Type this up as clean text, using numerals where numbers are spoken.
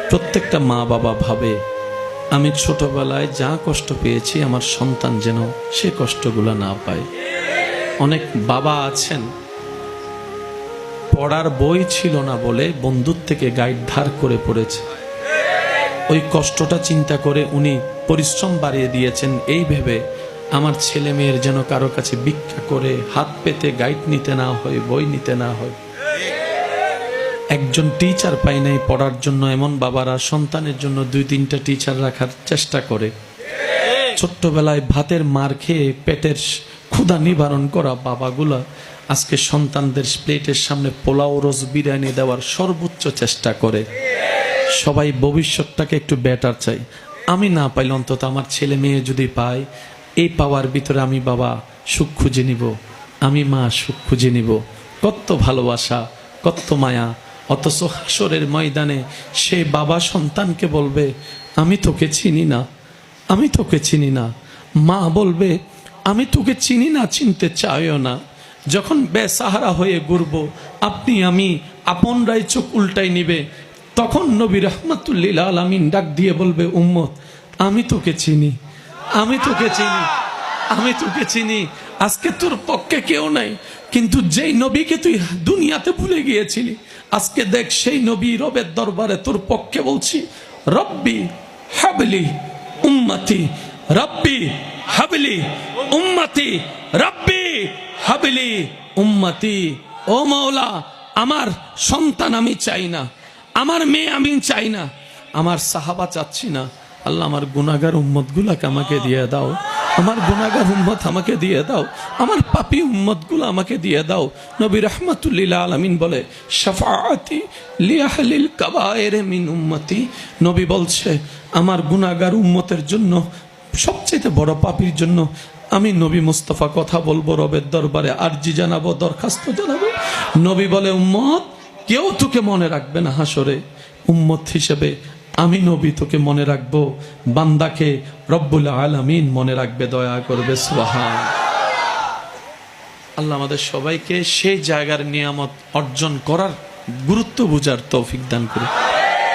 প্রত্যেকটা মা বাবা ভাবে আমি ছোটবেলায় যা কষ্ট পেয়েছি আমার সন্তান যেন সে কষ্টগুলো না পায়। অনেক বাবা আছেন পড়ার বই ছিল না বলে বন্ধুর থেকে গাইড ধার করে পড়েছে, ওই কষ্টটা চিন্তা করে উনি পরিশ্রম বাড়িয়ে দিয়েছেন এই ভেবে আমার ছেলে মেয়ের যেন কারো কাছে ভিক্ষা করে হাত পেতে গাইড নিতে না হয়, বই নিতে না হয়। একজন টিচার পাই নাই পড়ার জন্য, এমন বাবারা সন্তানের জন্য 2-3টা টিচার রাখার চেষ্টা করে। ছোট্টবেলায় ভাতের মার খেয়ে পেটের ক্ষুধা নিবারণ করা বাবাগুলা আজকে সন্তানদের প্লেটের সামনে পোলাও রোজ বিরিয়ানি দেওয়ার সর্বোচ্চ চেষ্টা করে। সবাই ভবিষ্যৎটাকে একটু বেটার চাই। আমি না পাইলে অন্তত আমার ছেলে মেয়ে যদি পায়, এই পাওয়ার ভিতরে আমি বাবা সুখ খুঁজে নিব, আমি মা সুখ খুঁজে নিব। কত ভালোবাসা, কত মায়া। অথচ হাসরের ময়দানে সেই বাবা সন্তানকে বলবে আমি তোকে চিনি না, আমি তোকে চিনি না। মা বলবে আমি তোকে চিনি না, চিনতে চাইও না। যখন বেসাহারা হয়ে ঘুরবো আপনি আমি আপনরাই চোখ উল্টাই নিবে, তখন নবী রাহমাতুল্লিল আলামিন ডাক দিয়ে বলবে উম্মত আমি তোকে চিনি, আমি তোকে চিনি, আমি তোকে চিনি। আজকে তোর পক্ষে কেউ নাই, কিন্তু যেই নবীকে তুই দুনিয়াতে ভুলে গিয়েছিলি আজকে দেখ সেই নবী রবের দরবারে তোর পক্ষে বলছি রব্বি হাবলি উম্মতি, রব্বি হাবলি উম্মতি, রব্বি হাবলি উম্মতি। ও মাওলা, আমার সন্তান আমি চাই না, আমার মেয়ে আমি চাই না, আমার সাহাবা চাচ্ছি না। আল্লাহ আমার গুনাহগার উম্মত গুলাকে আমাকে দিয়ে দাও, আমার গুনাহগার উম্মত আমাকে দিয়ে দাও, আমার পাপী উম্মত গুলো আমাকে দিয়ে দাও। নবী রাহমাতুল্লিল আলামিন বলে শাফাআতি লিআহলিল কাবায়ের মিন উম্মতি। নবী বলছে আমার গুনাহগার উম্মতের জন্য, সবচেয়ে বড় পাপীর জন্য আমি নবী মুস্তাফা কথা বলবো রবের দরবারে, আরজি জানাবো, দরখাস্ত জানাবো। নবী বলে উম্মত কেউ তোকে মনে রাখবে না হাসরে, উম্মত হিসেবে আমি নবী তোকে মনে রাখবো, বান্দাকে রব্বুল আলামিন মনে রাখবে, দয়া করবে। সুবহান আল্লাহ আমাদের সবাইকে সেই জায়গার নিয়ামত অর্জন করার গুরুত্ব বুঝার তৌফিক দান করে।